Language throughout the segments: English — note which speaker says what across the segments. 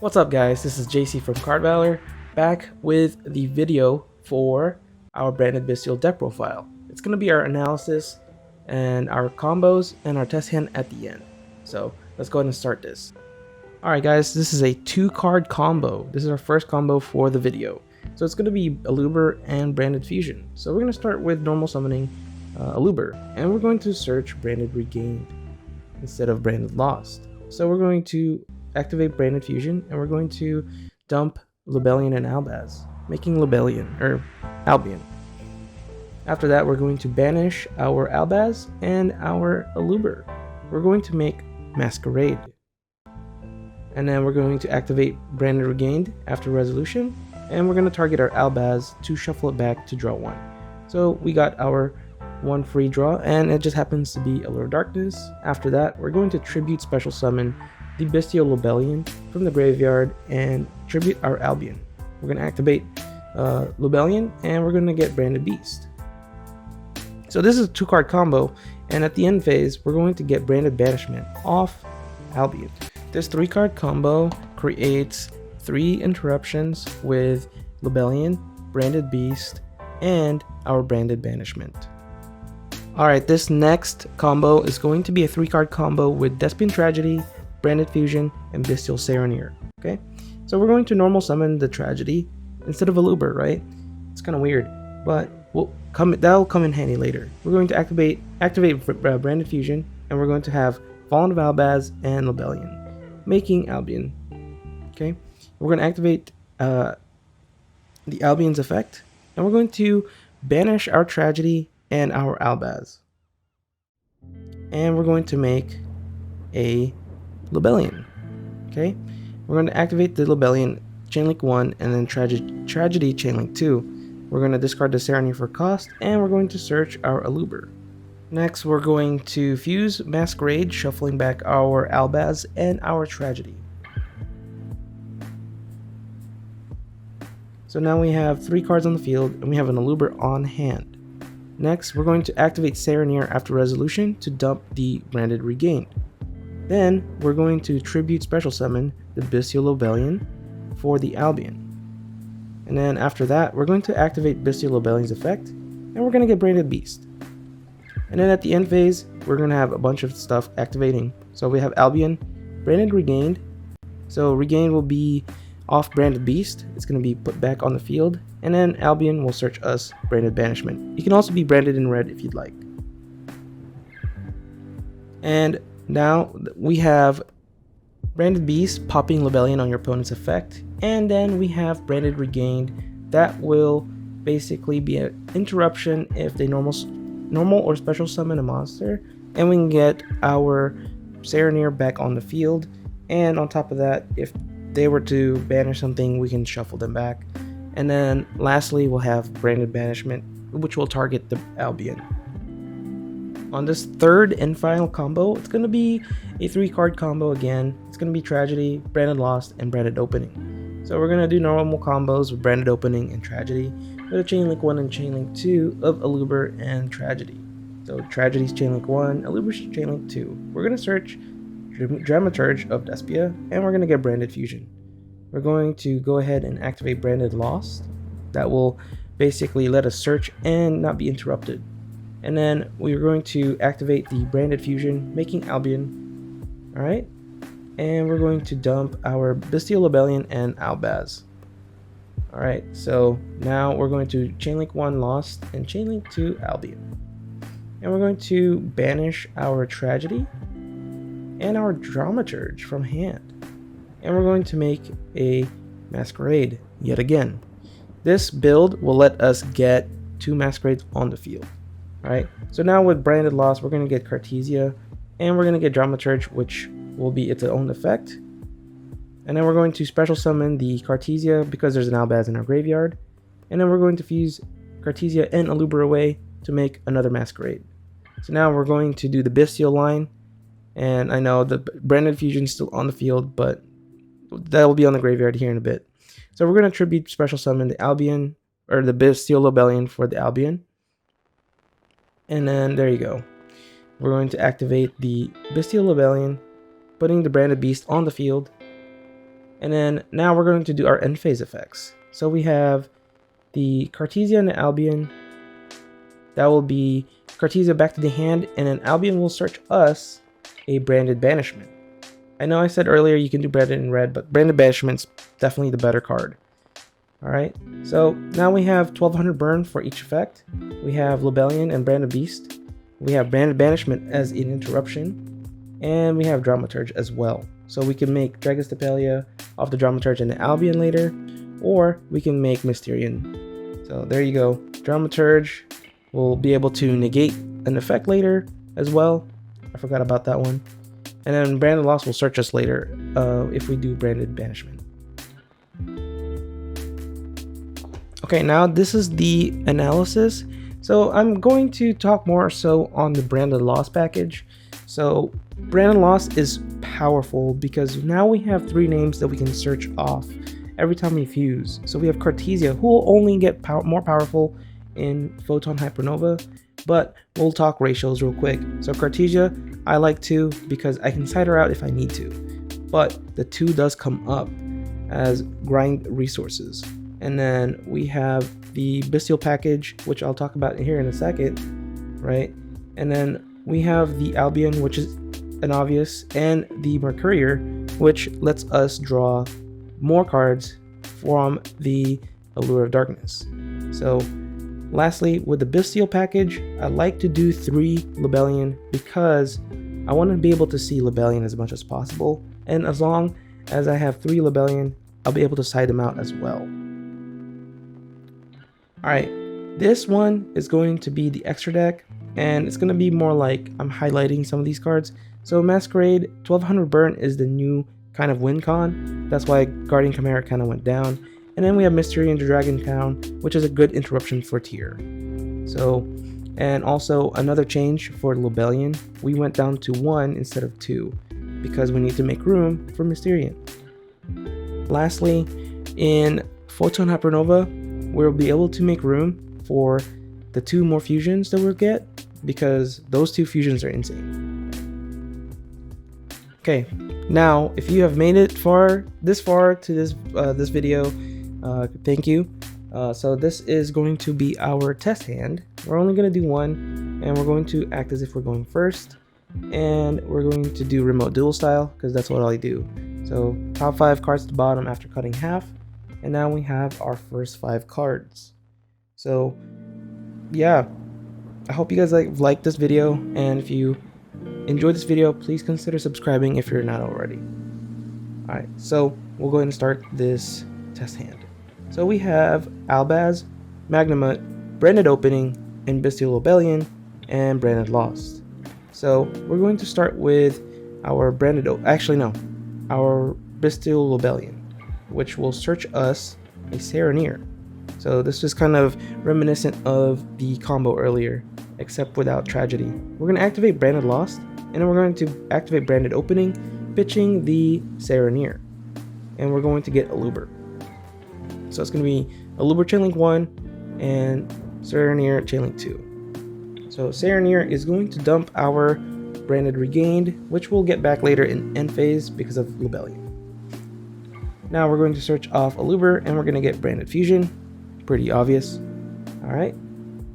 Speaker 1: What's up guys, this is JC from Card Valor, back with the video for our Branded Bystial deck profile. It's going to be our analysis and our combos and our test hand at the end. So let's go ahead and start this. Alright guys, this is a 2-card combo. This is our first combo for the video. So it's going to be Aluber and Branded Fusion. So we're going to start with normal summoning Aluber, and we're going to search Branded Regained instead of Branded Lost. So we're going to activate Branded Fusion, and we're going to dump Lubellion and Albaz, making Albion. After that, we're going to banish our Albaz and our Aluber. We're going to make Masquerade. And then we're going to activate Branded Regained after resolution, and we're going to target our Albaz to shuffle it back to draw 1. So we got our 1 free draw, and it just happens to be Allure Darkness. After that, we're going to tribute special summon the Bystial Lubellion from the graveyard and tribute our Albion. We're going to activate Lubellion, and we're going to get Branded Beast. So this is a 2-card combo, and at the end phase, we're going to get Branded Banishment off Albion. This 3-card combo creates 3 interruptions with Lubellion, Branded Beast, and our Branded Banishment. Alright, this next combo is going to be a 3-card combo with Despian Tragedy, Branded Fusion, and Bystial Serenir. Okay, so we're going to normal summon the Tragedy instead of Aluber, right? It's kind of weird, but that'll come in handy later. We're going to activate Branded Fusion, and we're going to have Fallen of Albaz and Lubellion, making Albion. Okay, we're going to activate the Albion's effect, and we're going to banish our Tragedy and our Albaz, and we're going to make a Lubellion. Okay, we're going to activate the Lubellion Chainlink 1 and then Tragedy Chainlink 2. We're going to discard the Serenir for cost, and we're going to search our Aluber. Next, we're going to fuse Masquerade, shuffling back our Albaz and our Tragedy. So now we have 3 cards on the field, and we have an Aluber on hand. Next, we're going to activate Serenir after resolution to dump the Branded Regained. Then, we're going to tribute special summon the Bystial Lubellion for the Albion. And then after that, we're going to activate Bystial Lubellion's effect, and we're going to get Branded Beast. And then at the end phase, we're going to have a bunch of stuff activating. So we have Albion, Branded Regained. So Regained will be off Branded Beast. It's going to be put back on the field. And then Albion will search us Branded Banishment. You can also be branded in red if you'd like. And now we have Branded Beast popping Lubellion on your opponent's effect, and then we have Branded Regained that will basically be an interruption if they normal or special summon a monster, and we can get our Serenir back on the field. And on top of that, if they were to banish something, we can shuffle them back. And then lastly, we'll have Branded Banishment, which will target the Albion. On this third and final combo, it's going to be a 3-card combo again. It's going to be Tragedy, Branded Lost, and Branded Opening. So we're going to do normal combos with Branded Opening and Tragedy, with a Chainlink 1 and Chainlink 2 of Aluber and Tragedy. So Tragedy's Chainlink 1, Aluber's Chainlink 2. We're going to search Dramaturge of Despia, and we're going to get Branded Fusion. We're going to go ahead and activate Branded Lost. That will basically let us search and not be interrupted. And then we're going to activate the Branded Fusion, making Albion. Alright? And we're going to dump our Bystial Lubellion and Albaz. Alright, so now we're going to Chainlink 1 Lost and Chainlink 2 Albion. And we're going to banish our Tragedy and our Dramaturge from hand. And we're going to make a Masquerade yet again. This build will let us get 2 Masquerades on the field. Alright, so now with Branded Lost, we're going to get Cartesia, and we're going to get Dramaturge, which will be its own effect. And then we're going to special summon the Cartesia because there's an Albaz in our graveyard. And then we're going to fuse Cartesia and Aluber away to make another Masquerade. So now we're going to do the Bystial line. And I know the Branded Fusion is still on the field, but that will be on the graveyard here in a bit. So we're going to tribute special summon the Albion, or the Bystial Lubellion for the Albion. And then there you go. We're going to activate the Bystial Lubellion, putting the Branded Beast on the field. And then now we're going to do our end phase effects. So we have the Cartesia and Albion. That will be Cartesia back to the hand, and then Albion will search us a Branded Banishment. I know I said earlier you can do Branded in red, but Branded Banishment's definitely the better card. Alright, so now we have 1200 burn for each effect. We have Libellion and Branded Beast. We have Branded Banishment as an interruption. And we have Dramaturge as well. So we can make Dragostapelia off the Dramaturge and the Albion later, or we can make Mysterion. So there you go. Dramaturge will be able to negate an effect later as well. I forgot about that one. And then Branded Loss will search us later if we do Branded Banishment. Okay, now this is the analysis. So I'm going to talk more so on the Branded Loss package. So Branded Loss is powerful because now we have 3 names that we can search off every time we fuse. So we have Cartesia, who will only get more powerful in Photon Hypernova, but we'll talk ratios real quick. So Cartesia, I like 2 because I can side her out if I need to, but the 2 does come up as grind resources. And then we have the Bystial package, which I'll talk about here in a second, right? And then we have the Albion, which is an obvious, and the Mercurier, which lets us draw more cards from the Allure of Darkness. So lastly, with the Bystial package, I like to do 3 Libellion because I want to be able to see Libellion as much as possible, and as long as I have 3 Libellion, I'll be able to side them out as well. Alright, this one is going to be the extra deck, and it's going to be more like I'm highlighting some of these cards. So Masquerade, 1200 burn is the new kind of win con. That's why Guardian Chimera kind of went down. And then we have Mystery and Dragon Crown, which is a good interruption for tier. So, and also another change for Libellion, we went down to 1 instead of 2 because we need to make room for Mysterion. Lastly, in Photon Hypernova, we'll be able to make room for the 2 more fusions that we'll get because those 2 fusions are insane. Okay, now if you have made it this far to this video, thank you. So this is going to be our test hand. We're only going to do 1, and we're going to act as if we're going first, and we're going to do remote duel style because that's what I do. So top 5 cards to the bottom after cutting half. And now we have our first 5 cards. So yeah, I hope you guys like this video, and if you enjoyed this video, please consider subscribing if you're not already. Alright, so we'll go ahead and start this test hand. So we have Albaz, Magnamut, Branded Opening, and Bystial Libellion, and Branded Lost. So we're going to start with our our Bystial Libellion, which will search us a Serenir. So this is kind of reminiscent of the combo earlier, except without tragedy. We're going to activate Branded Lost, and then we're going to activate Branded Opening, pitching the Serenir. And we're going to get Aluber. So it's going to be Aluber Chainlink 1 and Serenir Chainlink 2. So Serenir is going to dump our Branded Regained, which we'll get back later in end phase because of Libellion. Now we're going to search off Aluber, and we're going to get Branded Fusion. Pretty obvious. Alright.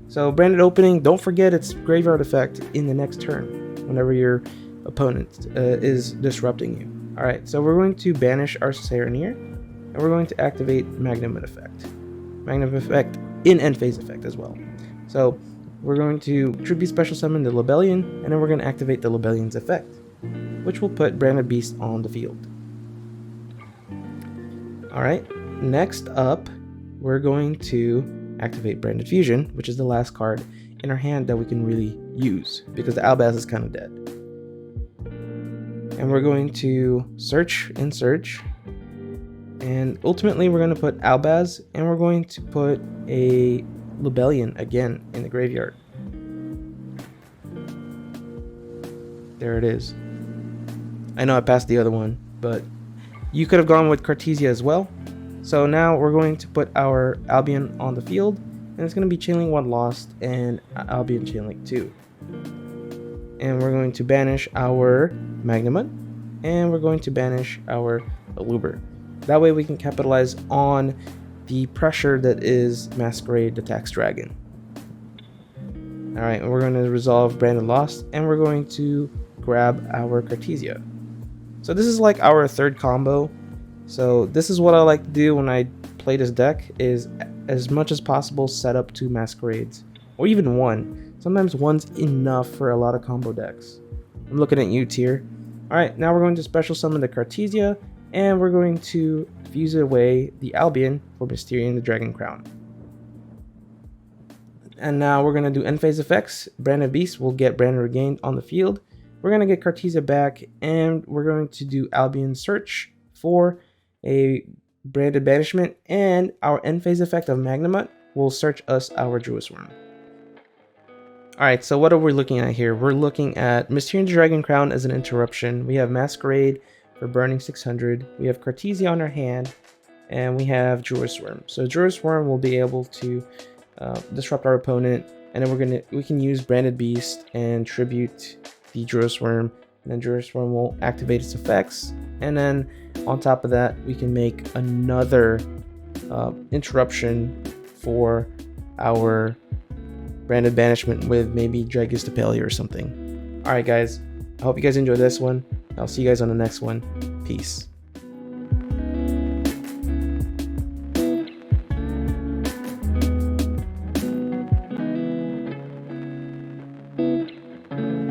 Speaker 1: So Branded Opening, don't forget its graveyard effect in the next turn, whenever your opponent is disrupting you. Alright, so we're going to banish our Serenir, and we're going to activate Magnamut effect. Magnamut effect in end phase effect as well. So we're going to Tribute Special Summon the Libellion, and then we're going to activate the Libellion's effect, which will put Branded Beast on the field. Alright, next up, we're going to activate Branded Fusion, which is the last card in our hand that we can really use, because the Albaz is kind of dead. And we're going to search and search, and ultimately we're going to put Albaz, and we're going to put a Libellion again in the graveyard. There it is. I know I passed the other one, but you could have gone with Cartesia as well. So now we're going to put our Albion on the field, and it's going to be Chainlink 1 Lost and Albion Chainlink 2. And we're going to banish our Magnamut, and we're going to banish our Aluber. That way we can capitalize on the pressure that is Masquerade the Tax Dragon. Alright, we're going to resolve Branded Lost, and we're going to grab our Cartesia. So this is like our third combo. So this is what I like to do when I play this deck, is as much as possible set up 2 Masquerades. Or even 1. Sometimes 1's enough for a lot of combo decks. I'm looking at you, Tier. Alright, now we're going to special summon the Cartesia, and we're going to fuse away the Albion for Mysterian the Dragon Crown. And now we're going to do end phase effects. Branded Beast will get Branded Regained on the field. We're going to get Cartesia back, and we're going to do Albion Search for a Branded Banishment, and our end phase effect of Magnamut will search us our Druid Worm. Alright, so what are we looking at here? We're looking at Mysterian Dragon Crown as an interruption. We have Masquerade for burning 600. We have Cartesia on our hand, and we have Druid Worm. So Druid Worm will be able to disrupt our opponent, and then we can use Branded Beast and tribute the Druid Worm, and then Druid Worm will activate its effects, and then on top of that we can make another interruption for our Branded Banishment with maybe Dragus Depalia or something. Alright guys, I hope you guys enjoyed this one. I'll see you guys on the next one. Peace.